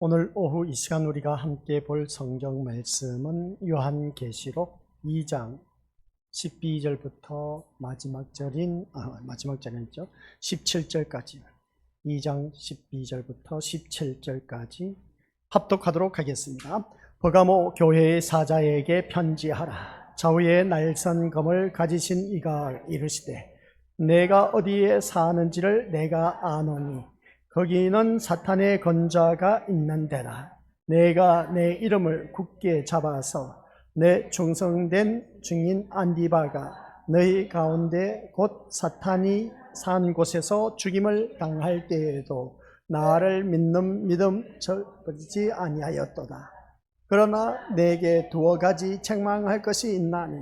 오늘 오후 이 시간 우리가 함께 볼 성경 말씀은 요한계시록 2장 12절부터 마지막 절인 17절까지 2장 12절부터 17절까지 합독하도록 하겠습니다. 버가모 교회의 사자에게 편지하라. 좌우에 날선 검을 가지신 이가 이르시되 내가 어디에 사는지를 내가 아노니 거기는 사탄의 건자가 있는 데라. 내가 내 이름을 굳게 잡아서 내 충성된 증인 안디바가 너희 가운데 곧 사탄이 산 곳에서 죽임을 당할 때에도 나를 믿는 믿음 저버리지 아니하였도다. 그러나 내게 두어 가지 책망할 것이 있나니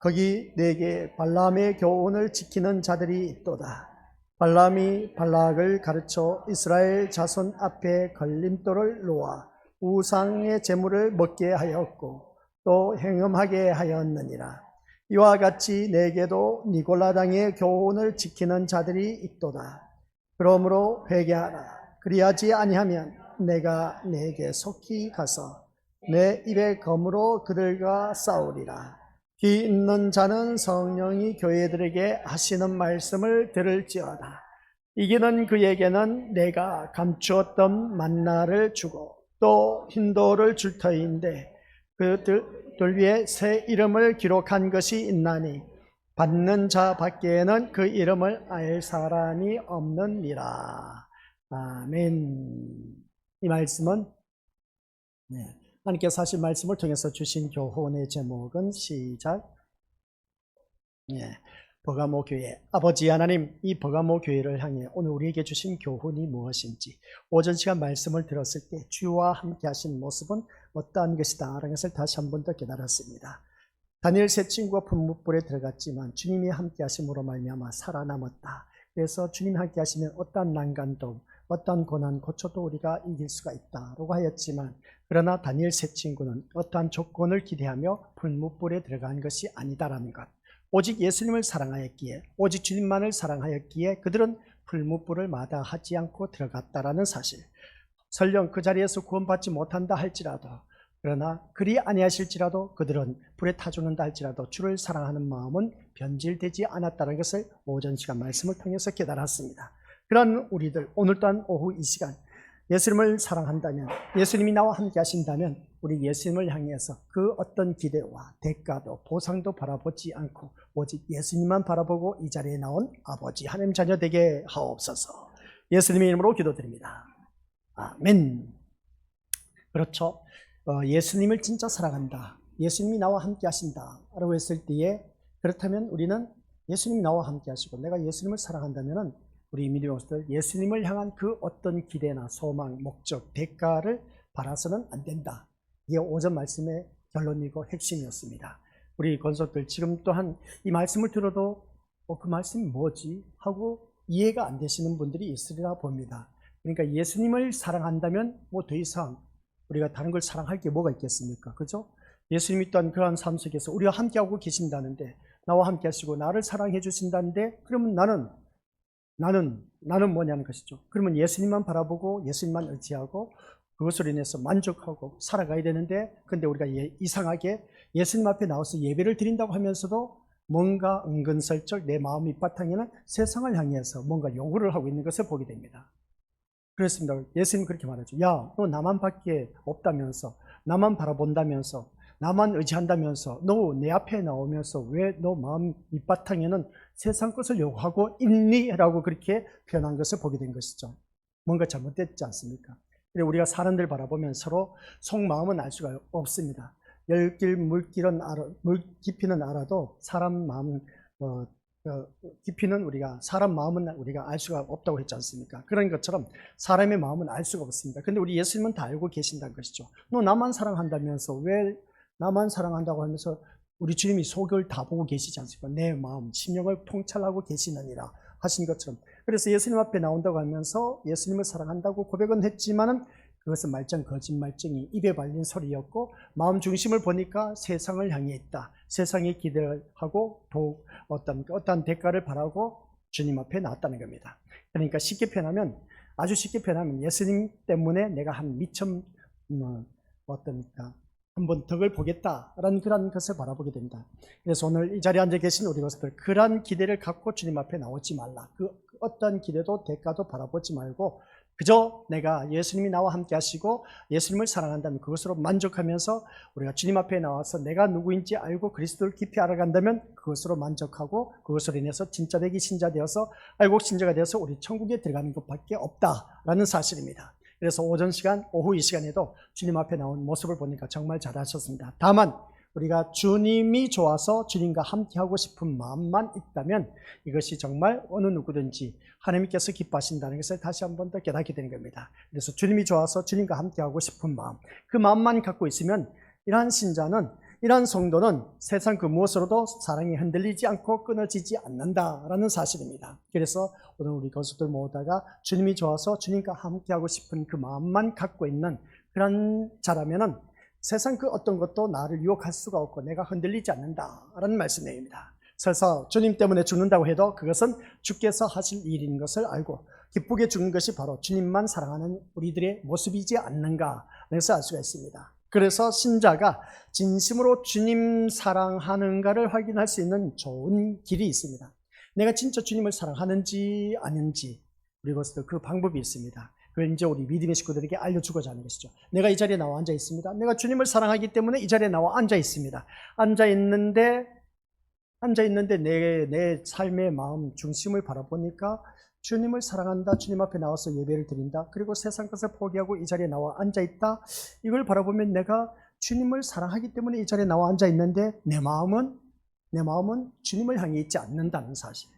거기 내게 발람의 교훈을 지키는 자들이 있도다. 발람이 발락을 가르쳐 이스라엘 자손 앞에 걸림돌을 놓아 우상의 제물을 먹게 하였고 또 행음하게 하였느니라. 이와 같이 내게도 니골라당의 교훈을 지키는 자들이 있도다. 그러므로 회개하라. 그리하지 아니하면 내가 내게 속히 가서 내 입의 검으로 그들과 싸우리라. 귀 있는 자는 성령이 교회들에게 하시는 말씀을 들을지어다. 이기는 그에게는 내가 감추었던 만나를 주고 또 흰돌을 줄 터인데 그들 위에 새 이름을 기록한 것이 있나니 받는 자 밖에는 그 이름을 알 사람이 없느니라. 아멘. 이 말씀은 하나님께서 하신 말씀을 통해서 주신 교훈의 제목은 시작. 버가모 교회. 아버지 하나님, 이 버가모 교회를 향해 오늘 우리에게 주신 교훈이 무엇인지 오전 시간 말씀을 들었을 때 주와 함께 하신 모습은 어떠한 것이다 라는 것을 다시 한 번 더 깨달았습니다. 다니엘 세 친구가 풀무불에 들어갔지만 주님이 함께 하심으로 말미암아 살아남았다. 그래서 주님이 함께 하시면 어떠한 난간도 어떠한 고난 고초도 우리가 이길 수가 있다라고 하였지만 그러나 다니엘 세 친구는 어떠한 조건을 기대하며 풀무불에 들어간 것이 아니다라는 것, 오직 예수님을 사랑하였기에 오직 주님만을 사랑하였기에 그들은 풀무불을 마다하지 않고 들어갔다라는 사실, 설령 그 자리에서 구원받지 못한다 할지라도 그러나 그리 아니하실지라도 그들은 불에 타 죽는다 할지라도 주를 사랑하는 마음은 변질되지 않았다는 것을 오전 시간 말씀을 통해서 깨달았습니다. 그런 우리들 오늘 또한 오후 이 시간 예수님을 사랑한다면, 예수님이 나와 함께 하신다면 우리 예수님을 향해서 그 어떤 기대와 대가도 보상도 바라보지 않고 오직 예수님만 바라보고 이 자리에 나온 아버지 하나님 자녀 되게 하옵소서. 예수님의 이름으로 기도드립니다. 아멘. 그렇죠. 예수님을 진짜 사랑한다, 예수님이 나와 함께 하신다 라고 했을 때에 그렇다면 우리는 예수님이 나와 함께 하시고 내가 예수님을 사랑한다면 우리 믿음으로서 예수님을 향한 그 어떤 기대나 소망, 목적, 대가를 바라서는 안 된다. 이게 오전 말씀의 결론이고 핵심이었습니다. 우리 권속들 지금 또한 이 말씀을 들어도 그 말씀이 뭐지? 하고 이해가 안 되시는 분들이 있으리라 봅니다. 그러니까 예수님을 사랑한다면 뭐 더 이상 우리가 다른 걸 사랑할 게 뭐가 있겠습니까? 그죠? 예수님이 또한 그러한 삶 속에서 우리와 함께하고 계신다는데, 나와 함께 하시고 나를 사랑해 주신다는데, 그러면 나는 뭐냐는 것이죠. 그러면 예수님만 바라보고 예수님만 의지하고 그것으로 인해서 만족하고 살아가야 되는데, 근데 우리가 이상하게 예수님 앞에 나와서 예배를 드린다고 하면서도 뭔가 은근슬쩍 내 마음 밑바탕에는 세상을 향해서 뭔가 요구를 하고 있는 것을 보게 됩니다. 그렇습니다. 예수님이 그렇게 말하죠. 야, 너 나만 밖에 없다면서, 나만 바라본다면서, 나만 의지한다면서, 너 내 앞에 나오면서 왜 너 마음 밑바탕에는 세상 것을 요구하고 있니? 라고 그렇게 표현한 것을 보게 된 것이죠. 뭔가 잘못됐지 않습니까? 우리가 사람들 바라보면 서로 속마음은 알 수가 없습니다. 열길 물 깊이는 알아도 사람 마음 깊이는 사람 마음은 우리가 알 수가 없다고 했지 않습니까? 그런 것처럼 사람의 마음은 알 수가 없습니다. 근데 우리 예수님은 다 알고 계신다는 것이죠. 너 나만 사랑한다면서 왜 나만 사랑한다고 하면서 우리 주님이 속을 다 보고 계시지 않습니까? 내 마음, 심령을 통찰하고 계시느니라 하신 것처럼. 그래서 예수님 앞에 나온다고 하면서 예수님을 사랑한다고 고백은 했지만은 그것은 말짱 거짓말쟁이 입에 발린 소리였고, 마음 중심을 보니까 세상을 향해 있다. 세상에 기대를 하고 어떤 대가를 바라고 주님 앞에 나왔다는 겁니다. 그러니까 쉽게 표현하면 아주 쉽게 표현하면 예수님 때문에 내가 한 미천 어떻습니까? 한번 덕을 보겠다라는 그런 것을 바라보게 됩니다. 그래서 오늘 이 자리에 앉아 계신 우리 것들 그런 기대를 갖고 주님 앞에 나오지 말라. 그 어떤 기대도 대가도 바라보지 말고 그저 내가 예수님이 나와 함께 하시고 예수님을 사랑한다면 그것으로 만족하면서 우리가 주님 앞에 나와서 내가 누구인지 알고 그리스도를 깊이 알아간다면 그것으로 만족하고 그것으로 인해서 진짜 되기 신자 되어서 알고 신자가 되어서 우리 천국에 들어가는 것밖에 없다라는 사실입니다. 그래서 오전 시간, 오후 이 시간에도 주님 앞에 나온 모습을 보니까 정말 잘하셨습니다. 다만 우리가 주님이 좋아서 주님과 함께하고 싶은 마음만 있다면 이것이 정말 어느 누구든지 하나님께서 기뻐하신다는 것을 다시 한 번 더 깨닫게 되는 겁니다. 그래서 주님이 좋아서 주님과 함께하고 싶은 마음, 그 마음만 갖고 있으면 이러한 신자는, 이러한 성도는 세상 그 무엇으로도 사랑이 흔들리지 않고 끊어지지 않는다라는 사실입니다. 그래서 오늘 우리 교수들 모두가 주님이 좋아서 주님과 함께하고 싶은 그 마음만 갖고 있는 그런 자라면은 세상 그 어떤 것도 나를 유혹할 수가 없고 내가 흔들리지 않는다라는 말씀입니다. 설사 주님 때문에 죽는다고 해도 그것은 주께서 하실 일인 것을 알고 기쁘게 죽는 것이 바로 주님만 사랑하는 우리들의 모습이지 않는가 그래서 알 수가 있습니다. 그래서 신자가 진심으로 주님 사랑하는가를 확인할 수 있는 좋은 길이 있습니다. 내가 진짜 주님을 사랑하는지 아닌지 그리고 그 방법이 있습니다. 그걸 이제 우리 믿음의 식구들에게 알려주고자 하는 것이죠. 내가 이 자리에 나와 앉아 있습니다. 내가 주님을 사랑하기 때문에 이 자리에 나와 앉아 있습니다. 앉아 있는데 내 삶의 마음 중심을 바라보니까 주님을 사랑한다. 주님 앞에 나와서 예배를 드린다. 그리고 세상 것을 포기하고 이 자리에 나와 앉아 있다. 이걸 바라보면 내가 주님을 사랑하기 때문에 이 자리에 나와 앉아 있는데 내 마음은 주님을 향해 있지 않는다는 사실.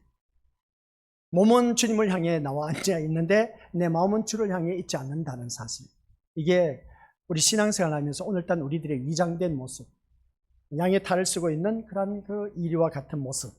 몸은 주님을 향해 나와 앉아 있는데 내 마음은 주를 향해 있지 않는다는 사실. 이게 우리 신앙생활 하면서 오늘날 우리들의 위장된 모습, 양의 탈을 쓰고 있는 그런 그 이리와 같은 모습,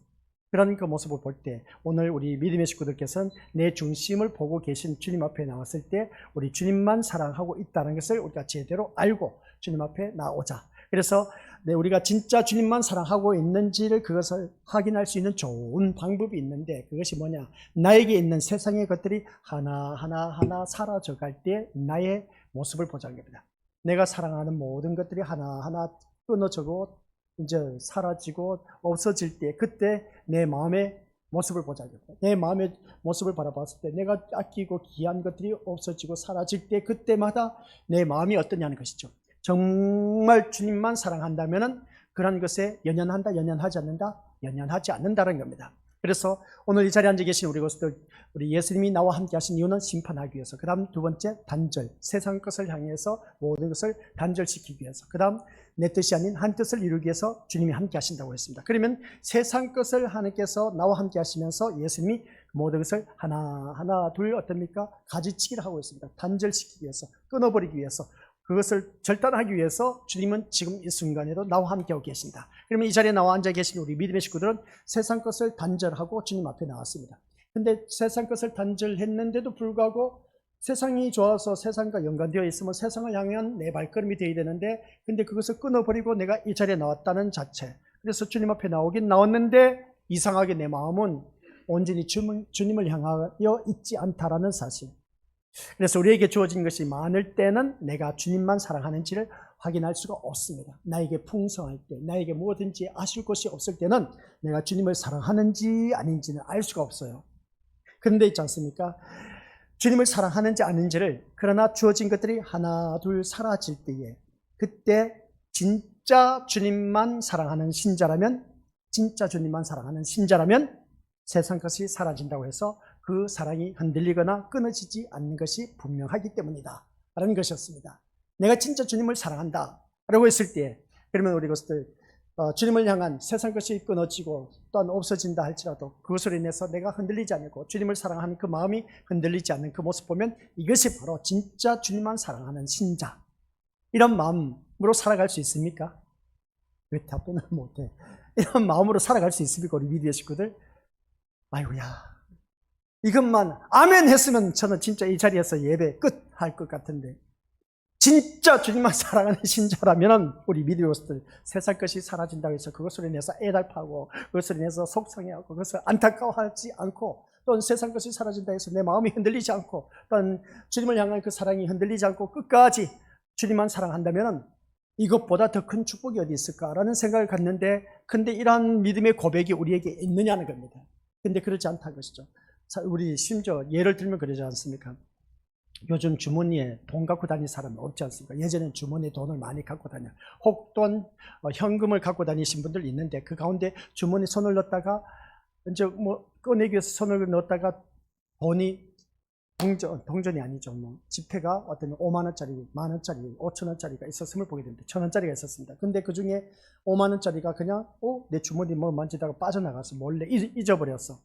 그런 그 모습을 볼 때 오늘 우리 믿음의 식구들께서는 내 중심을 보고 계신 주님 앞에 나왔을 때 우리 주님만 사랑하고 있다는 것을 우리가 제대로 알고 주님 앞에 나오자. 그래서 우리가 진짜 주님만 사랑하고 있는지를 그것을 확인할 수 있는 좋은 방법이 있는데 그것이 뭐냐? 나에게 있는 세상의 것들이 하나하나 사라져갈 때 나의 모습을 보자는 겁니다. 내가 사랑하는 모든 것들이 하나하나 끊어지고 이제 사라지고 없어질 때 그때 내 마음의 모습을 보자는 겁니다. 내 마음의 모습을 바라봤을 때 내가 아끼고 귀한 것들이 없어지고 사라질 때 그때마다 내 마음이 어떠냐는 것이죠. 정말 주님만 사랑한다면 그런 것에 연연한다, 연연하지 않는다, 연연하지 않는다는 겁니다. 그래서 오늘 이 자리에 앉아 계신 우리 것들, 우리 예수님이 나와 함께 하신 이유는 심판하기 위해서, 그 다음 두 번째 단절, 세상 것을 향해서 모든 것을 단절시키기 위해서, 그 다음 내 뜻이 아닌 한 뜻을 이루기 위해서 주님이 함께 하신다고 했습니다. 그러면 세상 것을 하나님께서 나와 함께 하시면서 예수님이 모든 것을 하나 둘 어떻습니까? 가지치기를 하고 있습니다. 단절시키기 위해서, 끊어버리기 위해서, 그것을 절단하기 위해서 주님은 지금 이 순간에도 나와 함께하고 계신다. 그러면 이 자리에 나와 앉아 계신 우리 믿음의 식구들은 세상 것을 단절하고 주님 앞에 나왔습니다. 근데 세상 것을 단절했는데도 불구하고 세상이 좋아서 세상과 연관되어 있으면 세상을 향한 내 발걸음이 되어야 되는데 근데 그것을 끊어버리고 내가 이 자리에 나왔다는 자체. 그래서 주님 앞에 나오긴 나왔는데 이상하게 내 마음은 온전히 주님을 향하여 있지 않다라는 사실. 그래서 우리에게 주어진 것이 많을 때는 내가 주님만 사랑하는지를 확인할 수가 없습니다. 나에게 풍성할 때, 나에게 무엇인지 아실 것이 없을 때는 내가 주님을 사랑하는지 아닌지는 알 수가 없어요. 그런데 있지 않습니까? 주님을 사랑하는지 아닌지를 그러나 주어진 것들이 하나 둘 사라질 때에 그때 진짜 주님만 사랑하는 신자라면 세상 것이 사라진다고 해서 그 사랑이 흔들리거나 끊어지지 않는 것이 분명하기 때문이다 라는 것이었습니다. 내가 진짜 주님을 사랑한다 라고 했을 때 그러면 우리 것들 주님을 향한 세상 것이 끊어지고 또한 없어진다 할지라도 그것으로 인해서 내가 흔들리지 않고 주님을 사랑하는 그 마음이 흔들리지 않는 그 모습 보면 이것이 바로 진짜 주님만 사랑하는 신자, 이런 마음으로 살아갈 수 있습니까? 왜 답변을 못해? 이런 마음으로 살아갈 수 있습니까? 우리 믿음의 식구들? 아이고야, 이것만 아멘 했으면 저는 진짜 이 자리에서 예배 끝 할 것 같은데 진짜 주님만 사랑하는 신자라면 우리 믿음의 것들 세상 것이 사라진다고 해서 그것으로 인해서 애달파하고 그것으로 인해서 속상해하고 그것을 안타까워하지 않고 또는 세상 것이 사라진다 해서 내 마음이 흔들리지 않고 또는 주님을 향한 그 사랑이 흔들리지 않고 끝까지 주님만 사랑한다면 이것보다 더 큰 축복이 어디 있을까라는 생각을 갖는데, 근데 이러한 믿음의 고백이 우리에게 있느냐는 겁니다. 근데 그렇지 않다는 것이죠. 우리 심지어 예를 들면 그러지 않습니까? 요즘 주머니에 돈 갖고 다니는 사람이 없지 않습니까? 예전엔 주머니에 돈을 많이 갖고 다녀. 혹 또는 현금을 갖고 다니신 분들 있는데 그 가운데 주머니 손을 넣었다가 이제 뭐 꺼내기 위해서 손을 넣었다가 돈이 동전이 아니죠. 뭐 지폐가 어떤 5만 원짜리, 만 원짜리, 5천 원짜리가 있었음을 보게 됩니다. 1,000 원짜리가 있었습니다. 근데 그 중에 5만 원짜리가 그냥 내 주머니 뭐 만지다가 빠져나가서 몰래 잊어버렸어.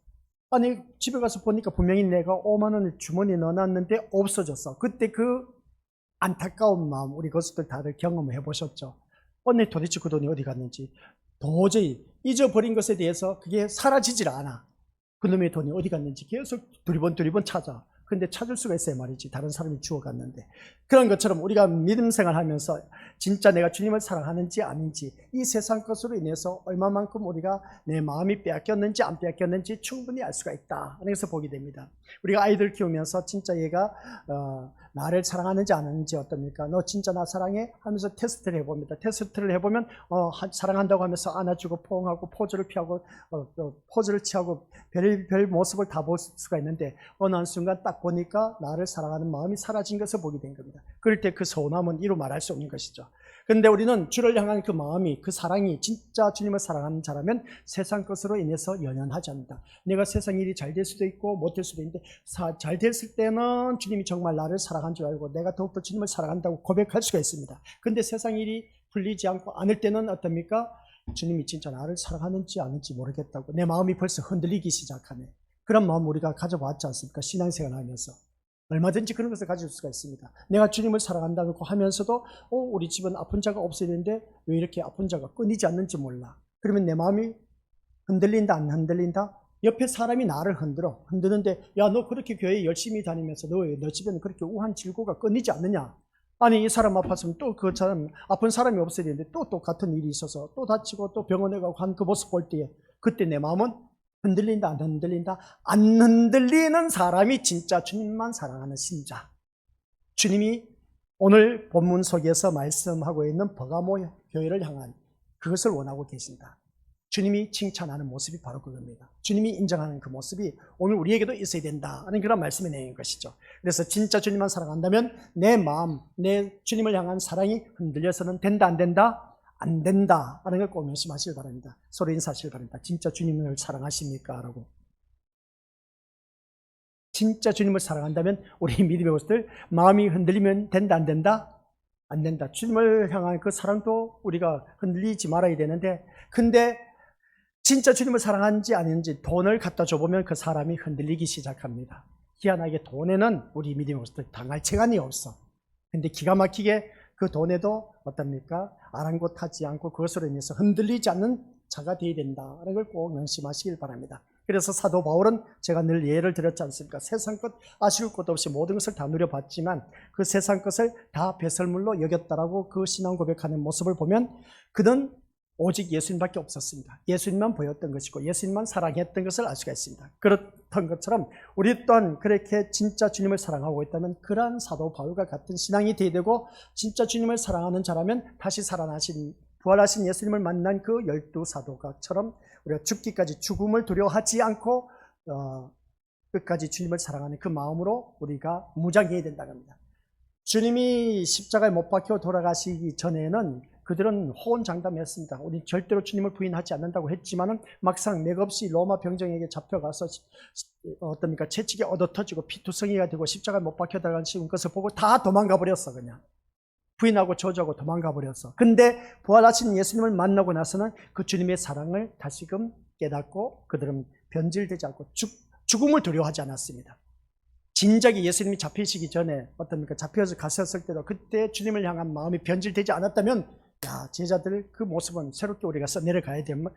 아니 집에 가서 보니까 분명히 내가 5만 원을 주머니에 넣어놨는데 없어졌어. 그때 그 안타까운 마음 우리 것들 다들 경험해 보셨죠? 언니 도대체 그 돈이 어디 갔는지 도저히 잊어버린 것에 대해서 그게 사라지질 않아. 그놈의 돈이 어디 갔는지 계속 두리번 찾아. 근데 찾을 수가 있어요 말이지. 다른 사람이 주워갔는데. 그런 것처럼 우리가 믿음 생활하면서 진짜 내가 주님을 사랑하는지 아닌지, 이 세상 것으로 인해서 얼마만큼 우리가 내 마음이 빼앗겼는지 안 빼앗겼는지 충분히 알 수가 있다. 그래서 보게 됩니다. 우리가 아이들 키우면서 진짜 얘가 나를 사랑하는지 안 하는지 어떻습니까? 너 진짜 나 사랑해? 하면서 테스트를 해봅니다. 테스트를 해보면 사랑한다고 하면서 안아주고 포옹하고 포즈를 피하고 포즈를 취하고 별 모습을 다 볼 수가 있는데 어느 한순간 딱 보니까 나를 사랑하는 마음이 사라진 것을 보게 된 겁니다. 그럴 때 그 서운함은 이루 말할 수 없는 것이죠. 그런데 우리는 주를 향한 그 마음이, 그 사랑이 진짜 주님을 사랑하는 자라면 세상 것으로 인해서 연연하지 않는다. 내가 세상 일이 잘 될 수도 있고 못 될 수도 있는데 잘 됐을 때는 주님이 정말 나를 사랑한 줄 알고 내가 더욱더 주님을 사랑한다고 고백할 수가 있습니다. 근데 세상 일이 풀리지 않고 않을 때는 어떻습니까? 주님이 진짜 나를 사랑하는지 아닌지 모르겠다고 내 마음이 벌써 흔들리기 시작하네. 그런 마음 우리가 가져봤지 않습니까? 신앙생활 하면서. 얼마든지 그런 것을 가질 수가 있습니다. 내가 주님을 사랑한다고 하면서도 우리 집은 아픈 자가 없어야 되는데 왜 이렇게 아픈 자가 끊이지 않는지 몰라. 그러면 내 마음이 흔들린다 안 흔들린다? 옆에 사람이 나를 흔드는데 야 너 그렇게 교회 열심히 다니면서 너 집에는 그렇게 우한 질고가 끊이지 않느냐? 아니 이 사람 아팠으면 또 그 사람 아픈 사람이 없어야 되는데 또 같은 일이 있어서 또 다치고 또 병원에 가고 한 그 모습 볼 때에 그때 내 마음은 흔들린다 안 흔들린다? 안 흔들리는 사람이 진짜 주님만 사랑하는 신자. 주님이 오늘 본문 속에서 말씀하고 있는 버가모 교회를 향한 그것을 원하고 계신다. 주님이 칭찬하는 모습이 바로 그겁니다. 주님이 인정하는 그 모습이 오늘 우리에게도 있어야 된다 하는 그런 말씀이 내는 것이죠. 그래서 진짜 주님만 사랑한다면 내 마음, 내 주님을 향한 사랑이 흔들려서는 된다 안 된다? 안 된다 하는 걸 꼭 명심하시길 바랍니다. 서로 인사하시길 바랍니다. 진짜 주님을 사랑하십니까? 라고. 진짜 주님을 사랑한다면 우리 믿음의 것들 마음이 흔들리면 된다 안 된다? 안 된다. 주님을 향한 그 사랑도 우리가 흔들리지 말아야 되는데, 근데 진짜 주님을 사랑하는지 아닌지 돈을 갖다 줘보면 그 사람이 흔들리기 시작합니다. 희한하게 돈에는 우리 믿음의 것들 당할 체간이 없어. 근데 기가 막히게 그 돈에도 어떻습니까? 아랑곳하지 않고 그것으로 인해서 흔들리지 않는 자가 되어야 된다는 걸 꼭 명심하시길 바랍니다. 그래서 사도 바울은 제가 늘 예를 들었지 않습니까? 세상 것 아쉬울 것 없이 모든 것을 다 누려봤지만 그 세상 것을 다 배설물로 여겼다라고 그 신앙 고백하는 모습을 보면 그는 오직 예수님밖에 없었습니다. 예수님만 보였던 것이고 예수님만 사랑했던 것을 알 수가 있습니다. 그렇던 것처럼 우리 또한 그렇게 진짜 주님을 사랑하고 있다면 그러한 사도 바울과 같은 신앙이 되어야 되고, 진짜 주님을 사랑하는 자라면 다시 살아나신 부활하신 예수님을 만난 그 12 사도가처럼 우리가 죽기까지 죽음을 두려워하지 않고 끝까지 주님을 사랑하는 그 마음으로 우리가 무장해야 된다는 겁니다. 주님이 십자가에 못 박혀 돌아가시기 전에는 그들은 호언장담했습니다. 우리 절대로 주님을 부인하지 않는다고 했지만은 막상 맥없이 로마 병정에게 잡혀가서 어떻습니까? 채찍이 얻어터지고 피투성이가 되고 십자가에 못 박혀 들어가신 것을 보고 다 도망가 버렸어. 그냥 부인하고 저주하고 도망가 버렸어. 근데 부활하신 예수님을 만나고 나서는 그 주님의 사랑을 다시금 깨닫고 그들은 변질되지 않고 죽음을 두려워하지 않았습니다. 진작에 예수님이 잡히시기 전에 어떻습니까? 잡혀서 갔었을 때도 그때 주님을 향한 마음이 변질되지 않았다면 제자들 그 모습은 새롭게 우리가 써내려가야 되면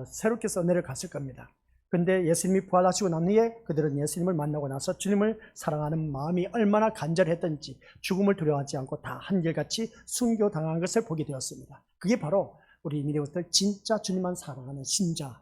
새롭게 써내려갔을 겁니다. 근데 예수님이 부활하시고 난 후에 그들은 예수님을 만나고 나서 주님을 사랑하는 마음이 얼마나 간절했던지 죽음을 두려워하지 않고 다 한결같이 순교당한 것을 보게 되었습니다. 그게 바로 우리 믿음의 것들 진짜 주님만 사랑하는 신자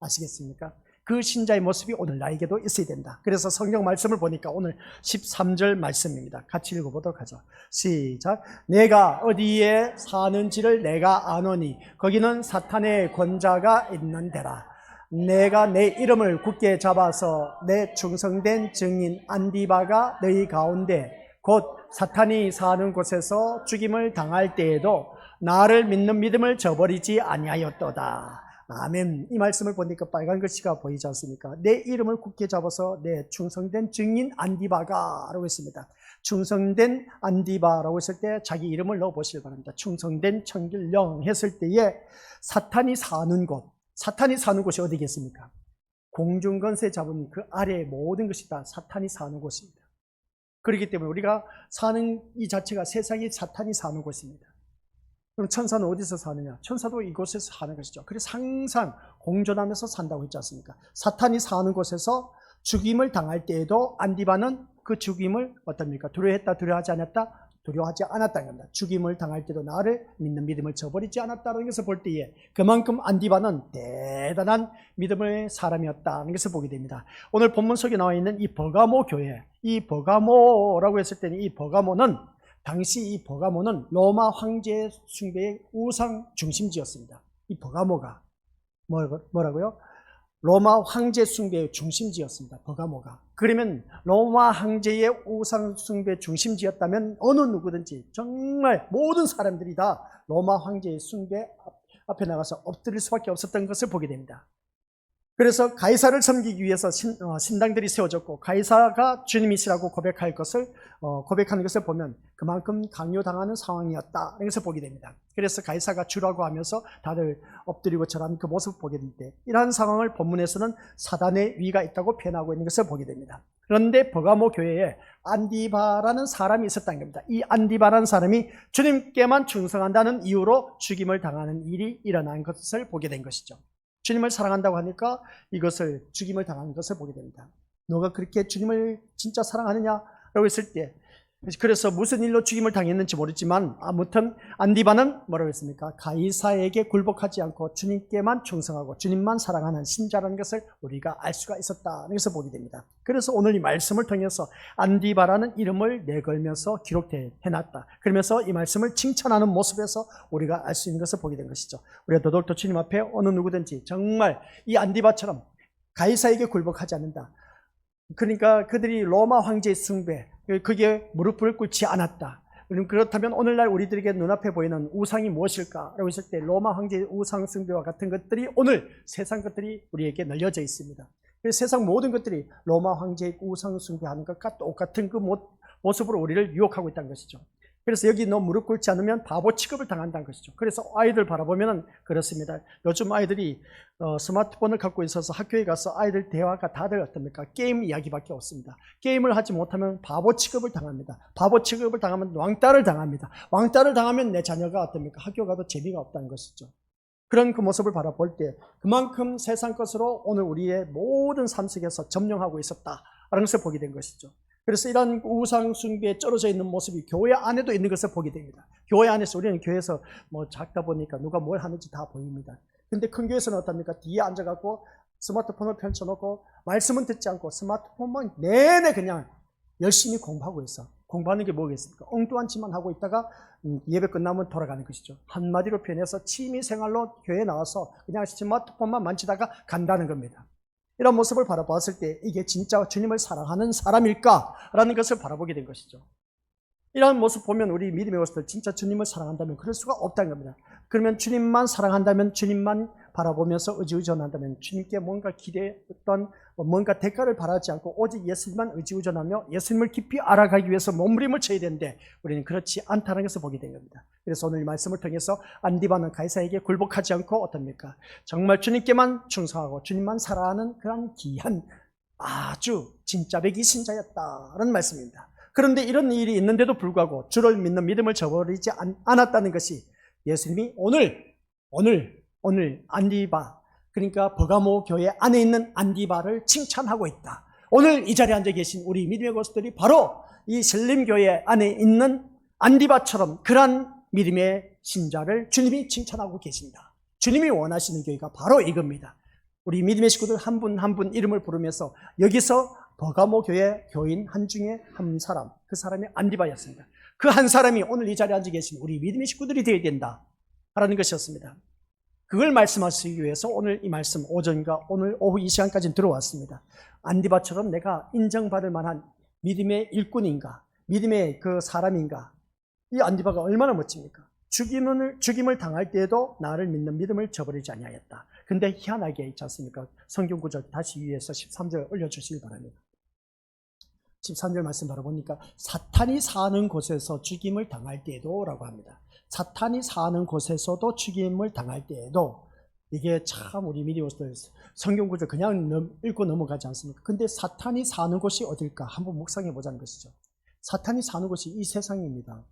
아시겠습니까? 그 신자의 모습이 오늘 나에게도 있어야 된다. 그래서 성경 말씀을 보니까 오늘 13절 말씀입니다. 같이 읽어보도록 하죠. 시작. 내가 어디에 사는지를 내가 아노니 거기는 사탄의 권자가 있는 데라. 내가 내 이름을 굳게 잡아서 내 충성된 증인 안디바가 너희 가운데 곧 사탄이 사는 곳에서 죽임을 당할 때에도 나를 믿는 믿음을 저버리지 아니하였도다. 아멘. 이 말씀을 보니까 빨간 글씨가 보이지 않습니까? 내 이름을 굳게 잡아서 내 충성된 증인 안디바가 라고 했습니다. 충성된 안디바라고 했을 때 자기 이름을 넣어보시기 바랍니다. 충성된 청길령 했을 때에 사탄이 사는 곳이 어디겠습니까? 공중권세 잡은 그 아래의 모든 것이 다 사탄이 사는 곳입니다. 그렇기 때문에 우리가 사는 이 자체가 세상이 사탄이 사는 곳입니다. 그럼 천사는 어디서 사느냐? 천사도 이곳에서 사는 것이죠. 그래서 항상 공존하면서 산다고 했지 않습니까? 사탄이 사는 곳에서 죽임을 당할 때에도 안디바는 그 죽임을 어떻습니까? 두려워했다, 두려워하지 않았다? 두려워하지 않았다는 겁니다. 죽임을 당할 때도 나를 믿는 믿음을 저버리지 않았다는 것을 볼 때에 그만큼 안디바는 대단한 믿음의 사람이었다는 것을 보게 됩니다. 오늘 본문 속에 나와 있는 이 버가모 교회, 이 버가모라고 했을 때는 이 버가모는 당시 이 버가모는 로마 황제 숭배의 우상 중심지였습니다. 이 버가모가 뭐라고요? 로마 황제 숭배의 중심지였습니다. 버가모가. 그러면 로마 황제의 우상 숭배 중심지였다면 어느 누구든지 정말 모든 사람들이 다 로마 황제의 숭배 앞에 나가서 엎드릴 수밖에 없었던 것을 보게 됩니다. 그래서 가이사를 섬기기 위해서 신당들이 세워졌고 가이사가 주님이시라고 고백하는 것을 보면 그만큼 강요당하는 상황이었다는 것을 보게 됩니다. 그래서 가이사가 주라고 하면서 다들 엎드리고 절하는 그 모습을 보게 되는데 이러한 상황을 본문에서는 사단의 위가 있다고 표현하고 있는 것을 보게 됩니다. 그런데 버가모 교회에 안디바라는 사람이 있었다는 겁니다. 이 안디바라는 사람이 주님께만 충성한다는 이유로 죽임을 당하는 일이 일어난 것을 보게 된 것이죠. 주님을 사랑한다고 하니까 이것을 죽임을 당하는 것을 보게 됩니다. 너가 그렇게 주님을 진짜 사랑하느냐라고 했을 때 그래서 무슨 일로 죽임을 당했는지 모르지만 아무튼 안디바는 뭐라고 했습니까? 가이사에게 굴복하지 않고 주님께만 충성하고 주님만 사랑하는 신자라는 것을 우리가 알 수가 있었다는 것을 보게 됩니다. 그래서 오늘 이 말씀을 통해서 안디바라는 이름을 내걸면서 기록해놨다. 그러면서 이 말씀을 칭찬하는 모습에서 우리가 알 수 있는 것을 보게 된 것이죠. 우리가 더더욱더 주님 앞에 어느 누구든지 정말 이 안디바처럼 가이사에게 굴복하지 않는다. 그러니까 그들이 로마 황제의 숭배 그게 무릎을 꿇지 않았다. 그렇다면 오늘날 우리들에게 눈앞에 보이는 우상이 무엇일까? 라고 했을 때 로마 황제의 우상 숭배와 같은 것들이 오늘 세상 것들이 우리에게 널려져 있습니다. 그래서 세상 모든 것들이 로마 황제의 우상 숭배하는 것과 똑같은 그 모습으로 우리를 유혹하고 있다는 것이죠. 그래서 여기 너 무릎 꿇지 않으면 바보 취급을 당한다는 것이죠. 그래서 아이들 바라보면 그렇습니다. 요즘 아이들이 스마트폰을 갖고 있어서 학교에 가서 아이들 대화가 다들 어떻습니까? 게임 이야기밖에 없습니다. 게임을 하지 못하면 바보 취급을 당합니다. 바보 취급을 당하면 왕따를 당합니다. 왕따를 당하면 내 자녀가 어떻습니까? 학교 가도 재미가 없다는 것이죠. 그런 그 모습을 바라볼 때 그만큼 세상 것으로 오늘 우리의 모든 삶 속에서 점령하고 있었다라는 것을 보게 된 것이죠. 그래서 이런 우상 숭배에 쩔어져 있는 모습이 교회 안에도 있는 것을 보게 됩니다. 교회 안에서 우리는 교회에서 작다 보니까 누가 뭘 하는지 다 보입니다. 근데 큰 교회에서는 어떻습니까? 뒤에 앉아갖고 스마트폰을 펼쳐놓고 말씀은 듣지 않고 스마트폰만 내내 그냥 열심히 공부하고 있어. 공부하는 게 뭐겠습니까? 엉뚱한 짓만 하고 있다가 예배 끝나면 돌아가는 것이죠. 한마디로 표현해서 취미생활로 교회에 나와서 그냥 스마트폰만 만지다가 간다는 겁니다. 이런 모습을 바라봤을 때 이게 진짜 주님을 사랑하는 사람일까라는 것을 바라보게 된 것이죠. 이런 모습 보면 우리 믿음의 것들 진짜 주님을 사랑한다면 그럴 수가 없다는 겁니다. 그러면 주님만 사랑한다면 주님만 바라보면서 의지의존한다면 주님께 뭔가 기대했던 뭔가 대가를 바라지 않고 오직 예수님만 의지의존하며 예수님을 깊이 알아가기 위해서 몸부림을 쳐야 되는데 우리는 그렇지 않다는 것을 보게 된 겁니다. 그래서 오늘 이 말씀을 통해서 안디바는 가이사에게 굴복하지 않고 어떻습니까? 정말 주님께만 충성하고 주님만 사랑하는 그런 귀한 아주 진짜배기 신자였다는 말씀입니다. 그런데 이런 일이 있는데도 불구하고 주를 믿는 믿음을 저버리지 않았다는 것이 예수님이 오늘 안디바, 그러니까 버가모 교회 안에 있는 안디바를 칭찬하고 있다. 오늘 이 자리에 앉아 계신 우리 믿음의 것들이 바로 이 신림교회 안에 있는 안디바처럼 그러한 믿음의 신자를 주님이 칭찬하고 계신다. 주님이 원하시는 교회가 바로 이겁니다. 우리 믿음의 식구들 한 분 한 분 이름을 부르면서 여기서 버가모 교회 교인 한 중에 한 사람, 그 사람이 안디바였습니다. 그 한 사람이 오늘 이 자리에 앉아 계신 우리 믿음의 식구들이 되어야 된다라는 것이었습니다. 그걸 말씀하시기 위해서 오늘 이 말씀 오전과 오늘 오후 이 시간까지 들어왔습니다. 안디바처럼 내가 인정받을 만한 믿음의 일꾼인가, 믿음의 그 사람인가. 이 안디바가 얼마나 멋집니까? 죽임을 당할 때에도 나를 믿는 믿음을 저버리지 아니하였다. 근데 희한하게 있지 않습니까? 성경 구절 다시 위에서 13절 올려주시기 바랍니다. 13절 말씀 바라보니까 사탄이 사는 곳에서 죽임을 당할 때에도 라고 합니다. 사탄이 사는 곳에서도 죽임을 당할 때에도, 이게 참 우리 미디어들 성경 구절 그냥 읽고 넘어가지 않습니까? 근데 사탄이 사는 곳이 어딜까? 한번 묵상해 보자는 것이죠. 사탄이 사는 곳이 이 세상입니다.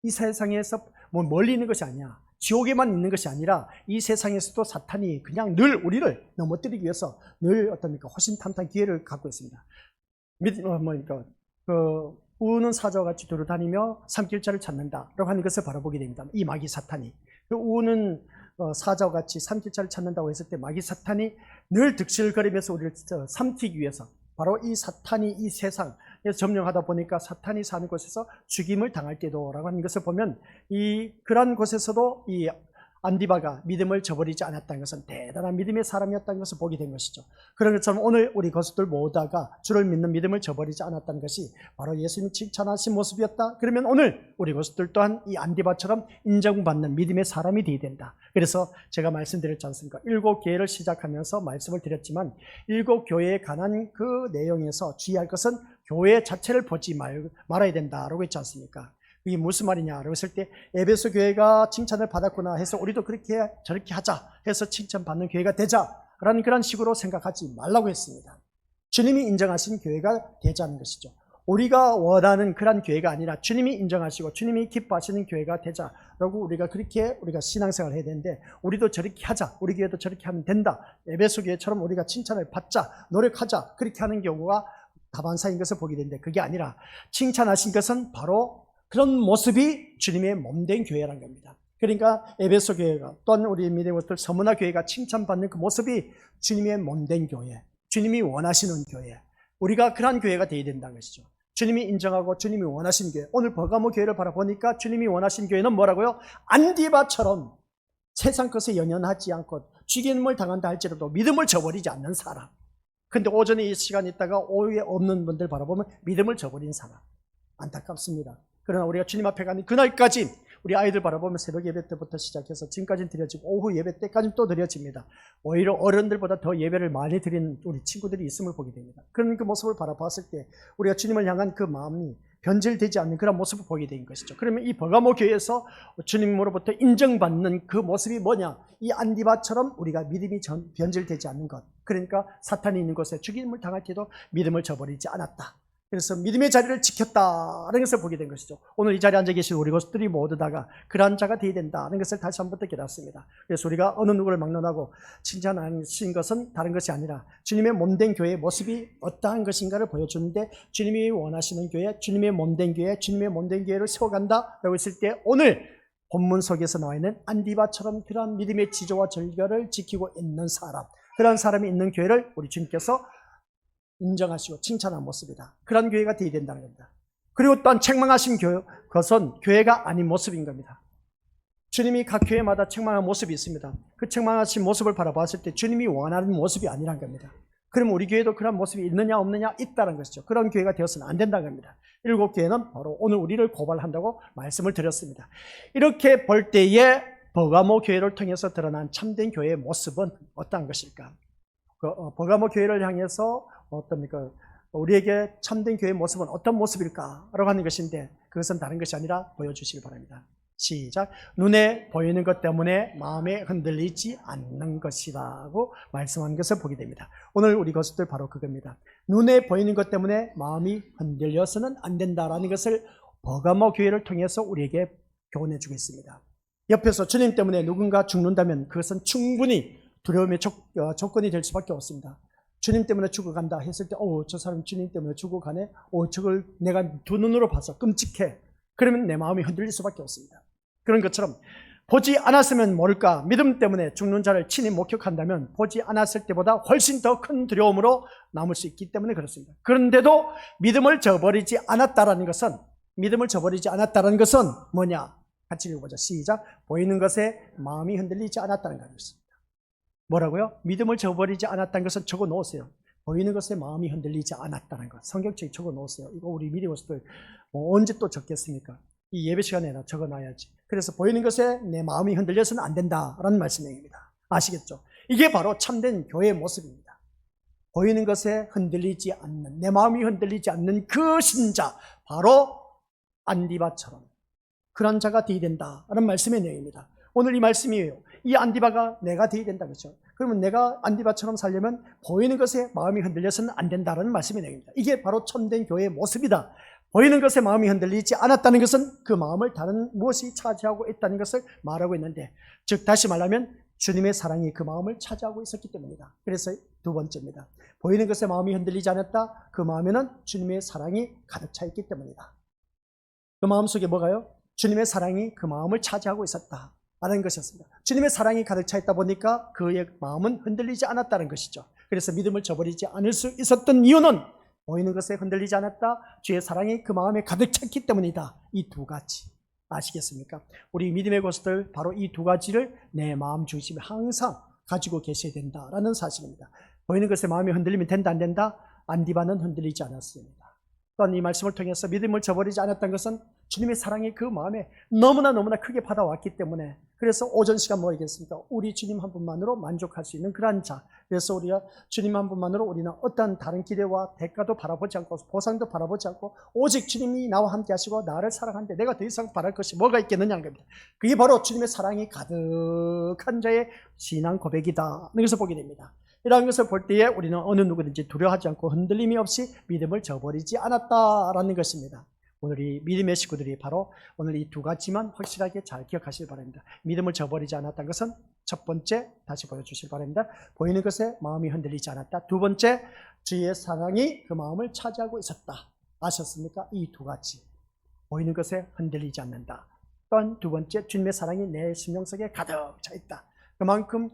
이 세상에서 뭐 멀리 있는 것이 아니야. 지옥에만 있는 것이 아니라 이 세상에서도 사탄이 그냥 늘 우리를 넘어뜨리기 위해서 늘 어떻습니까? 호신탐탐 기회를 갖고 있습니다. 우는 사자와 같이 돌아다니며 삼킬자를 찾는다라고 하는 것을 바라보게 됩니다. 이 마귀 사탄이 우는 사자와 같이 삼킬자를 찾는다고 했을 때 마귀 사탄이 늘 득실거리면서 우리를 삼키기 위해서, 바로 이 사탄이 이 세상에서 점령하다 보니까 사탄이 사는 곳에서 죽임을 당할 때도 라고 하는 것을 보면, 그러한 곳에서도 이 안디바가 믿음을 저버리지 않았다는 것은 대단한 믿음의 사람이었다는 것을 보게 된 것이죠. 그런 것처럼 오늘 우리 것들 모두가 주를 믿는 믿음을 저버리지 않았다는 것이 바로 예수님이 칭찬하신 모습이었다. 그러면 오늘 우리 것들 또한 이 안디바처럼 인정받는 믿음의 사람이 되어야 된다. 그래서 제가 말씀드렸지 않습니까? 7교회를 시작하면서 말씀을 드렸지만 7교회에 관한 그 내용에서 주의할 것은 교회 자체를 보지 말아야 된다라고 했지 않습니까? 이게 무슨 말이냐라고 했을 때, 에베소 교회가 칭찬을 받았구나 해서 우리도 그렇게 저렇게 하자 해서 칭찬받는 교회가 되자라는 그런 식으로 생각하지 말라고 했습니다. 주님이 인정하신 교회가 되자는 것이죠. 우리가 원하는 그런 교회가 아니라 주님이 인정하시고 주님이 기뻐하시는 교회가 되자라고 우리가 신앙생활을 해야 되는데, 우리도 저렇게 하자, 우리 교회도 저렇게 하면 된다, 에베소 교회처럼 우리가 칭찬을 받자, 노력하자, 그렇게 하는 경우가 다반사인 것을 보게 되는데, 그게 아니라 칭찬하신 것은 바로 그런 모습이 주님의 몸된 교회라는 겁니다. 그러니까 에베소 교회가, 또한 우리 믿음의 것들 서문화 교회가 칭찬받는 그 모습이 주님의 몸된 교회, 주님이 원하시는 교회, 우리가 그런 교회가 되어야 된다는 것이죠. 주님이 인정하고 주님이 원하시는 교회. 오늘 버가모 교회를 바라보니까 주님이 원하신 교회는 뭐라고요? 안디바처럼 세상 것에 연연하지 않고 죽임을 당한다 할지라도 믿음을 저버리지 않는 사람. 근데 오전에 이 시간에 있다가 오후에 없는 분들 바라보면 믿음을 저버린 사람. 안타깝습니다. 그러나 우리가 주님 앞에 가는 그날까지 우리 아이들 바라보면 새벽 예배 때부터 시작해서 지금까지 드려지고 오후 예배 때까지 또 드려집니다. 오히려 어른들보다 더 예배를 많이 드리는 우리 친구들이 있음을 보게 됩니다. 그런 그 모습을 바라봤을 때 우리가 주님을 향한 그 마음이 변질되지 않는 그런 모습을 보게 된 것이죠. 그러면 이 버가모 교회에서 주님으로부터 인정받는 그 모습이 뭐냐? 이 안디바처럼 우리가 믿음이 변질되지 않는 것. 그러니까 사탄이 있는 곳에 죽임을 당할 때도 믿음을 저버리지 않았다. 그래서 믿음의 자리를 지켰다는 것을 보게 된 것이죠. 오늘 이 자리에 앉아 계신 우리 것들이 모두 다가 그러한 자가 되어야 된다는 것을 다시 한번 더 깨닫습니다. 그래서 우리가 어느 누구를 막론하고 칭찬하신 것은 다른 것이 아니라 주님의 몸된 교회의 모습이 어떠한 것인가를 보여주는데, 주님이 원하시는 교회, 주님의 몸된 교회, 주님의 몸된 교회를 세워간다라고 했을 때, 오늘 본문 속에서 나와 있는 안디바처럼 그러한 믿음의 지조와 절결을 지키고 있는 사람, 그러한 사람이 있는 교회를 우리 주님께서 인정하시고 칭찬한 모습이다. 그런 교회가 되어야 된다는 겁니다. 그리고 또한 책망하신 것은 교회가 아닌 모습인 겁니다. 주님이 각 교회마다 책망한 모습이 있습니다. 그 책망하신 모습을 바라봤을 때 주님이 원하는 모습이 아니란 겁니다. 그럼 우리 교회도 그런 모습이 있느냐 없느냐? 있다는 것이죠. 그런 교회가 되어서는 안 된다는 겁니다. 7교회는 바로 오늘 우리를 고발한다고 말씀을 드렸습니다. 이렇게 볼 때에 버가모 교회를 통해서 드러난 참된 교회의 모습은 어떠한 것일까? 버가모 교회를 향해서 어떻습니까? 우리에게 참된 교회의 모습은 어떤 모습일까? 라고 하는 것인데, 그것은 다른 것이 아니라 보여주시기 바랍니다. 시작. 눈에 보이는 것 때문에 마음에 흔들리지 않는 것이라고 말씀한 것을 보게 됩니다. 오늘 우리 것들 바로 그겁니다. 눈에 보이는 것 때문에 마음이 흔들려서는 안 된다라는 것을 버가모 교회를 통해서 우리에게 교훈해 주고 있습니다. 옆에서 주님 때문에 누군가 죽는다면 그것은 충분히 두려움의 조건이 될 수밖에 없습니다. 주님 때문에 죽어간다 했을 때, 저 사람 주님 때문에 죽어가네? 저걸 내가 두 눈으로 봐서 끔찍해. 그러면 내 마음이 흔들릴 수밖에 없습니다. 그런 것처럼 보지 않았으면 모를까 믿음 때문에 죽는 자를 친히 목격한다면 보지 않았을 때보다 훨씬 더 큰 두려움으로 남을 수 있기 때문에 그렇습니다. 그런데도 믿음을 저버리지 않았다라는 것은 뭐냐? 같이 읽어보자. 시작. 보이는 것에 마음이 흔들리지 않았다는 것입니다. 뭐라고요? 믿음을 저버리지 않았다는 것은 적어 놓으세요. 보이는 것에 마음이 흔들리지 않았다는 것. 성경책에 적어 놓으세요. 이거 우리 미디어스들 언제 또 적겠습니까? 이 예배 시간에 적어놔야지. 그래서 보이는 것에 내 마음이 흔들려서는 안 된다라는 말씀입니다. 아시겠죠? 이게 바로 참된 교회의 모습입니다. 보이는 것에 흔들리지 않는, 내 마음이 흔들리지 않는 그 신자, 바로 안디바처럼 그런 자가 되어야 된다라는 말씀의 내용입니다. 오늘 이 말씀이에요. 이 안디바가 내가 되어야 된다, 그렇죠? 그러면 내가 안디바처럼 살려면 보이는 것에 마음이 흔들려서는 안 된다라는 말씀의 내용입니다. 이게 바로 참된 교회의 모습이다. 보이는 것에 마음이 흔들리지 않았다는 것은 그 마음을 다른 무엇이 차지하고 있다는 것을 말하고 있는데, 즉 다시 말하면 주님의 사랑이 그 마음을 차지하고 있었기 때문이다. 그래서 두 번째입니다. 보이는 것에 마음이 흔들리지 않았다. 그 마음에는 주님의 사랑이 가득 차 있기 때문이다. 그 마음속에 뭐가요? 주님의 사랑이 그 마음을 차지하고 있었다 라는 것이었습니다. 주님의 사랑이 가득 차 있다 보니까 그의 마음은 흔들리지 않았다는 것이죠. 그래서 믿음을 저버리지 않을 수 있었던 이유는 보이는 것에 흔들리지 않았다, 주의 사랑이 그 마음에 가득 찼기 때문이다. 이 두 가지 아시겠습니까? 우리 믿음의 고수들 바로 이 두 가지를 내 마음 중심에 항상 가지고 계셔야 된다라는 사실입니다. 보이는 것에 마음이 흔들리면 된다 안 된다? 안디바는 흔들리지 않았습니다. 또한 이 말씀을 통해서 믿음을 저버리지 않았다는 것은 주님의 사랑이 그 마음에 너무나 크게 받아왔기 때문에, 그래서 오전 시간 뭐겠습니까? 우리 주님 한 분만으로 만족할 수 있는 그러한 자. 그래서 우리가 주님 한 분만으로 우리는 어떤 다른 기대와 대가도 바라보지 않고 보상도 바라보지 않고 오직 주님이 나와 함께 하시고 나를 사랑하는데 내가 더 이상 바랄 것이 뭐가 있겠느냐는 겁니다. 그게 바로 주님의 사랑이 가득한 자의 신앙 고백이다. 여기서 보게 됩니다. 이러한 것을 볼 때에 우리는 어느 누구든지 두려워하지 않고 흔들림이 없이 믿음을 저버리지 않았다라는 것입니다. 오늘 이 믿음의 식구들이 바로 오늘 이 두 가지만 확실하게 잘 기억하시길 바랍니다. 믿음을 저버리지 않았다는 것은 첫 번째, 다시 보여주시길 바랍니다. 보이는 것에 마음이 흔들리지 않았다. 두 번째, 주의 사랑이 그 마음을 차지하고 있었다. 아셨습니까? 이 두 가지. 보이는 것에 흔들리지 않는다. 또한 두 번째, 주님의 사랑이 내 심령 속에 가득 차 있다. 그만큼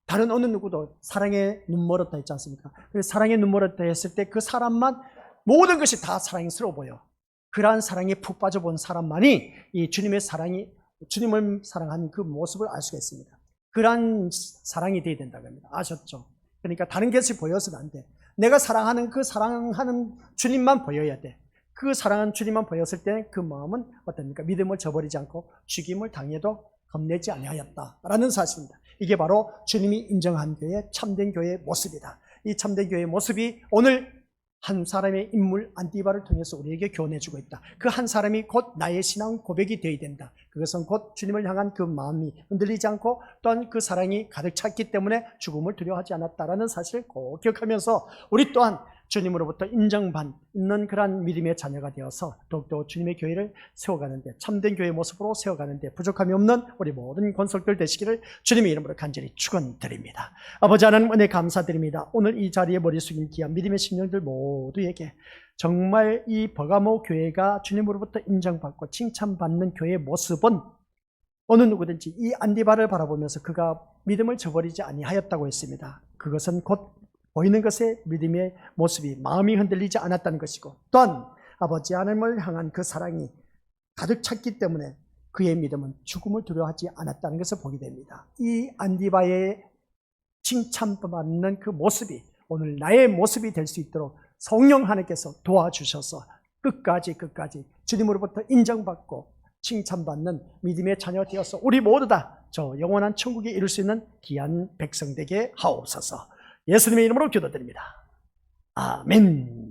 다른 어느 누구도 사랑에 눈멀었다 했지 않습니까? 그래서 사랑에 눈멀었다 했을 때 그 사람만 모든 것이 다 사랑스러워 보여. 그러한 사랑에 푹 빠져본 사람만이 이 주님의 사랑이, 주님을 사랑하는 그 모습을 알 수가 있습니다. 그러한 사랑이 되어야 된다고 합니다. 아셨죠? 그러니까 다른 것이 보여서는 안 돼. 내가 사랑하는 그 사랑하는 주님만 보여야 돼. 그 사랑하는 주님만 보였을 때 그 마음은 어떻습니까? 믿음을 저버리지 않고 죽임을 당해도 겁내지 아니하였다라는 사실입니다. 이게 바로 주님이 인정한 교회, 참된 교회의 모습이다. 이 참된 교회의 모습이 오늘 한 사람의 인물 안디바를 통해서 우리에게 교훈해주고 있다. 그 한 사람이 곧 나의 신앙 고백이 되어야 된다. 그것은 곧 주님을 향한 그 마음이 흔들리지 않고 또한 그 사랑이 가득 찼기 때문에 죽음을 두려워하지 않았다라는 사실을 꼭 기억하면서 우리 또한 주님으로부터 인정받는 그러한 믿음의 자녀가 되어서 더욱더 주님의 교회를 세워가는데, 참된 교회의 모습으로 세워가는데 부족함이 없는 우리 모든 권속들 되시기를 주님의 이름으로 간절히 축원드립니다. 아버지 하나님 은혜 감사드립니다. 오늘 이 자리에 머리 숙인 귀한 믿음의 심령들 모두에게 정말 이 버가모 교회가 주님으로부터 인정받고 칭찬받는 교회의 모습은 어느 누구든지 이 안디바를 바라보면서 그가 믿음을 저버리지 아니하였다고 했습니다. 그것은 곧 보이는 것에 믿음의 모습이 마음이 흔들리지 않았다는 것이고, 또한 아버지 하나님을 향한 그 사랑이 가득 찼기 때문에 그의 믿음은 죽음을 두려워하지 않았다는 것을 보게 됩니다. 이 안디바의 칭찬받는 그 모습이 오늘 나의 모습이 될 수 있도록 성령 하나님께서 도와주셔서 끝까지 주님으로부터 인정받고 칭찬받는 믿음의 자녀 되어서 우리 모두 다 저 영원한 천국에 이룰 수 있는 귀한 백성 되게 하옵소서. 예수님의 이름으로 기도드립니다. 아멘.